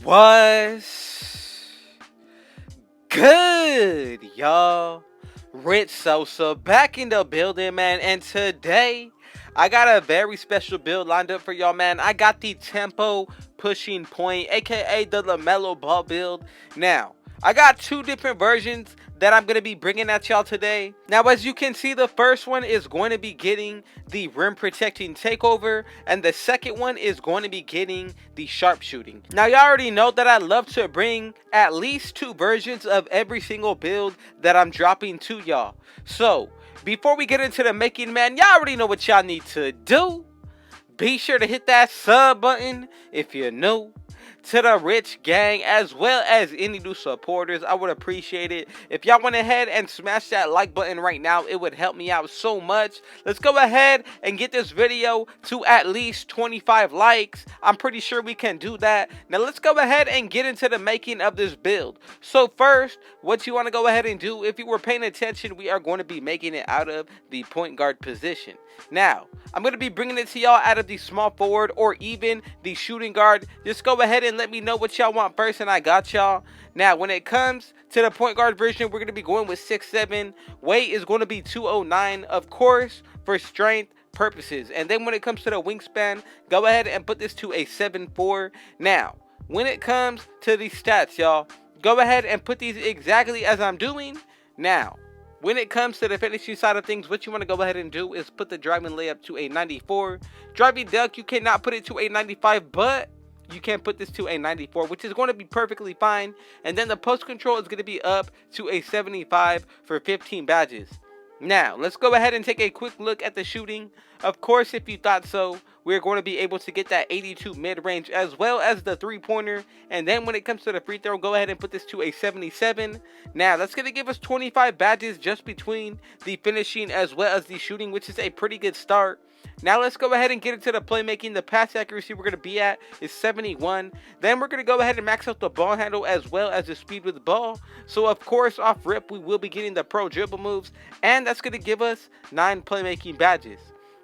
What's good, y'all? Rich Sosa back in the building, man. And today, I got a very special build lined up for y'all, man. I got the tempo pushing point, aka the LAMELO ball build. Now, I got two different versions that I'm going to be bringing at y'all today. Now, as you can see, the first one is going to be getting the rim protecting takeover, and the second one is going to be getting the sharpshooting. Now, y'all already know that I love to bring at least two versions of every single build that I'm dropping to y'all. So, before we get into the making, man, y'all already know what y'all need to do. Be sure to hit that sub button if you're new. To the Rich gang, as well as any new supporters, I would appreciate it if y'all went ahead and smash that like button right now. It would help me out so much. Let's go ahead and get this video to at least 25 likes. I'm pretty sure we can do that. Now let's go ahead and get into the making of this build. So first, what you want to go ahead and do, if you were paying attention, we are going to be making it out of the point guard position. Now, I'm going to be bringing it to y'all out of the small forward or even the shooting guard. Just go ahead and let me know what y'all want first, and I got y'all. Now, when it comes to the point guard version, we're going to be going with 6'7". Weight is going to be 209, of course, for strength purposes. And then when it comes to the wingspan, go ahead and put this to a 7'4". Now, when it comes to the stats, y'all, go ahead and put these exactly as I'm doing. Now, when it comes to the finishing side of things, what you want to go ahead and do is put the driving layup to a 94. Driving dunk, you cannot put it to a 95, but you can put this to a 94, which is going to be perfectly fine. And then the post control is going to be up to a 75 for 15 badges. Now, let's go ahead and take a quick look at the shooting. Of course, if you thought so, we're going to be able to get that 82 mid-range as well as the three-pointer. And then when it comes to the free throw, go ahead and put this to a 77. Now, that's going to give us 25 badges just between the finishing as well as the shooting, which is a pretty good start. Now let's go ahead and get into the playmaking. The pass accuracy we're going to be at is 71. Then we're going to go ahead and max out the ball handle as well as the speed with the ball. So of course, off rip, we will be getting the pro dribble moves. And that's going to give us 9 playmaking badges.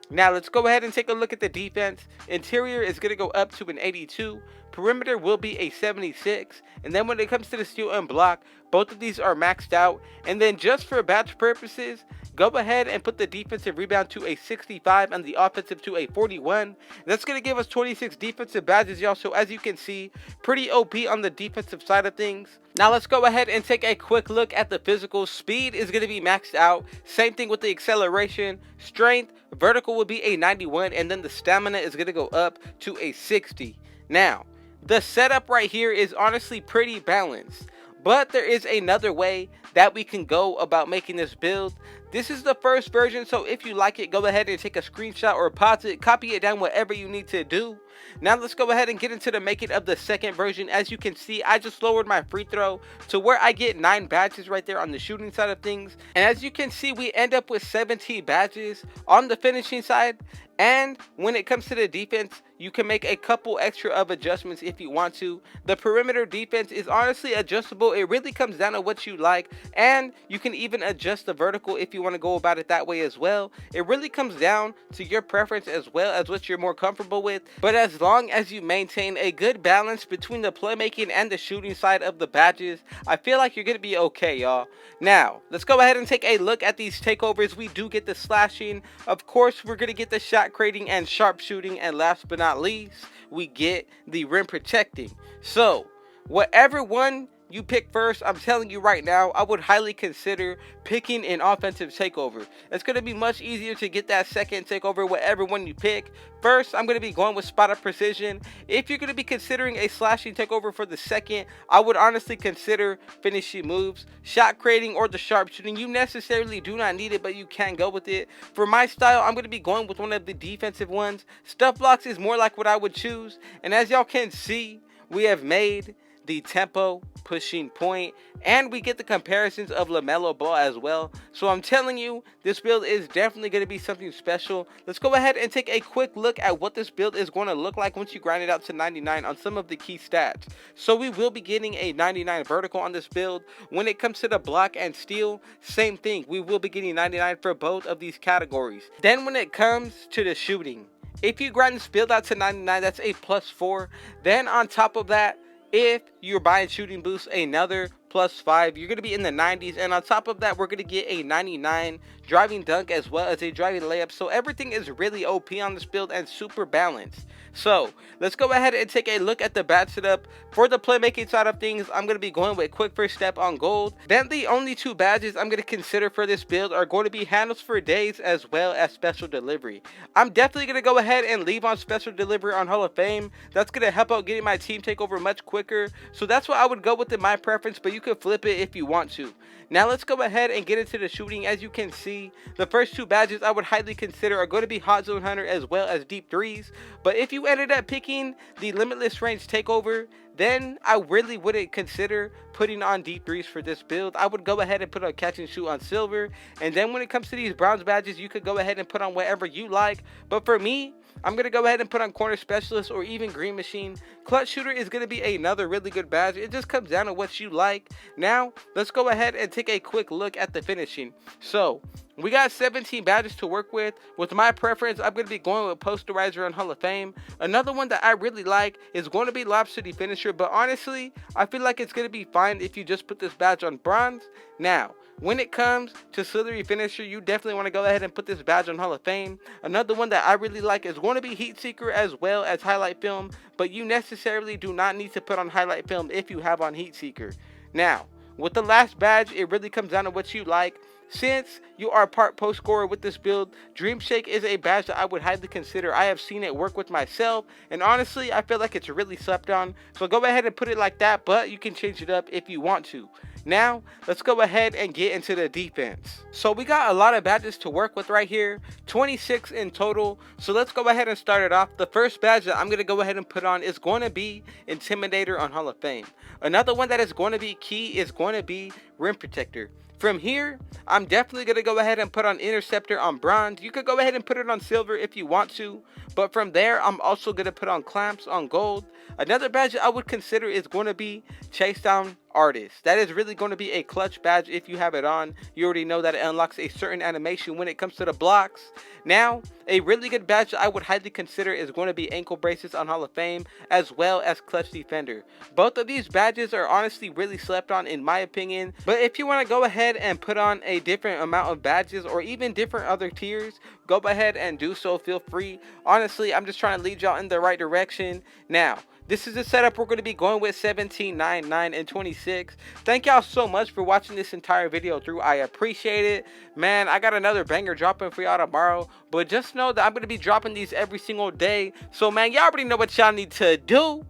Now let's go ahead and take a look at the defense. Interior is going to go up to an 82. Perimeter will be a 76. And then when it comes to the steal and block, both of these are maxed out. And then just for badge purposes, go ahead and put the defensive rebound to a 65 and the offensive to a 41. That's going to give us 26 defensive badges, y'all. So as you can see, pretty OP on the defensive side of things. Now let's go ahead and take a quick look at the physical. Speed is going to be maxed out. Same thing with the acceleration. Strength, vertical will be a 91, and then the stamina is going to go up to a 60. Now, the setup right here is honestly pretty balanced. But there is another way that we can go about making this build. This is the first version, so if you like it, go ahead and take a screenshot or pause it, copy it down, whatever you need to do. Now let's go ahead and get into the making of the second version. As you can see, I just lowered my free throw to where I get 9 badges right there on the shooting side of things. And as you can see, we end up with 17 badges on the finishing side. And when it comes to the defense, you can make a couple extra of adjustments if you want to. The perimeter defense is honestly adjustable. It really comes down to what you like. And you can even adjust the vertical if you want to go about it that way as well. It really comes down to your preference as well as what you're more comfortable with. But as long as you maintain a good balance between the playmaking and the shooting side of the badges, I feel like you're going to be okay, y'all. Now, let's go ahead and take a look at these takeovers. We do get the slashing. Of course, we're going to get the shot creating and sharpshooting. And last but not least, we get the rim protecting. So, whatever one you pick first, I'm telling you right now, I would highly consider picking an offensive takeover. It's going to be much easier to get that second takeover, whatever one you pick. First, I'm going to be going with spot of precision. If you're going to be considering a slashing takeover for the second, I would honestly consider finishing moves, shot creating, or the sharpshooting. You necessarily do not need it, but you can go with it. For my style, I'm going to be going with one of the defensive ones. Stuff blocks is more like what I would choose. And as y'all can see, we have made the tempo pushing point, and we get the comparisons of LAMELO ball as well. So I'm telling you, this build is definitely going to be something special. Let's go ahead and take a quick look at what this build is going to look like once you grind it out to 99 on some of the key stats. So we will be getting a 99 vertical on this build. When it comes to the block and steal, same thing, we will be getting 99 for both of these categories. Then when it comes to the shooting, if you grind this build out to 99, that's a +4. Then on top of that, If you're buying shooting boosts, another +5, you're going to be in the 90s, and on top of that we're going to get a 99 driving dunk as well as a driving layup. So everything is really OP on this build and super balanced. So let's go ahead and take a look at the bat setup. For the playmaking side of things, I'm going to be going with quick first step on gold. Then the only two badges I'm going to consider for this build are going to be handles for days as well as special delivery. I'm definitely going to go ahead and leave on special delivery on Hall of Fame. That's going to help out getting my team takeover much quicker. So that's what I would go with in my preference, but you could flip it if you want to. Now let's go ahead and get into the shooting. As you can see, the first two badges I would highly consider are going to be Hot Zone Hunter as well as Deep Threes. But if you ended up picking the Limitless Range Takeover, then I really wouldn't consider putting on Deep Threes for this build. I would go ahead and put on Catch and Shoot on Silver. And then when it comes to these bronze badges, you could go ahead and put on whatever you like. But for me, I'm going to go ahead and put on Corner Specialist or even Green Machine. Clutch Shooter is going to be another really good badge. It just comes down to what you like. Now, let's go ahead and take a quick look at the finishing. So, we got 17 badges to work with. With my preference, I'm going to be going with Posterizer on Hall of Fame. Another one that I really like is going to be Lob City Finisher. But honestly, I feel like it's going to be fine if you just put this badge on Bronze. Now, when it comes to Slithery Finisher, you definitely want to go ahead and put this badge on Hall of Fame. Another one that I really like is going to be Heat Seeker as well as Highlight Film, but you necessarily do not need to put on Highlight Film if you have on Heat Seeker. Now, with the last badge, it really comes down to what you like. Since you are part post scorer with this build, Dream Shake is a badge that I would highly consider. I have seen it work with myself, and honestly, I feel like it's really slept on. So go ahead and put it like that, but you can change it up if you want to. Now, let's go ahead and get into the defense. So we got a lot of badges to work with right here, 26 in total. So let's go ahead and start it off. The first badge that I'm going to go ahead and put on is going to be Intimidator on Hall of Fame. Another one that is going to be key is going to be Rim Protector. From here, I'm definitely going to go ahead and put on Interceptor on Bronze. You could go ahead and put it on Silver if you want to. But from there, I'm also going to put on Clamps on Gold. Another badge I would consider is going to be Chase Down Artist. That is really going to be a clutch badge if you have it on. You already know that it unlocks a certain animation when it comes to the blocks. Now, a really good badge that I would highly consider is going to be Ankle Braces on Hall of Fame as well as Clutch Defender. Both of these badges are honestly really slept on in my opinion. But if you want to go ahead and put on a different amount of badges or even different other tiers, go ahead and do so. Feel free. Honestly, I'm just trying to lead y'all in the right direction. Now, this is the setup we're going to be going with: 17, 9, 9, and 26. Thank y'all so much for watching this entire video through. I appreciate it. Man, I got another banger dropping for y'all tomorrow. But just know that I'm going to be dropping these every single day. So, man, y'all already know what y'all need to do.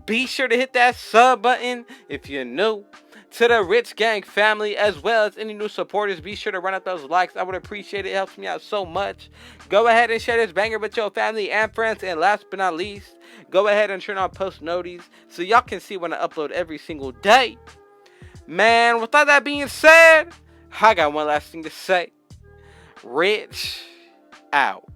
Be sure to hit that sub button if you're new. To the Rich Gang family, as well as any new supporters, be sure to run up those likes. I would appreciate it. It helps me out so much. Go ahead and share this banger with your family and friends. And last but not least, go ahead and turn on post notifications so y'all can see when I upload every single day. Man, with all that being said, I got one last thing to say. Rich out.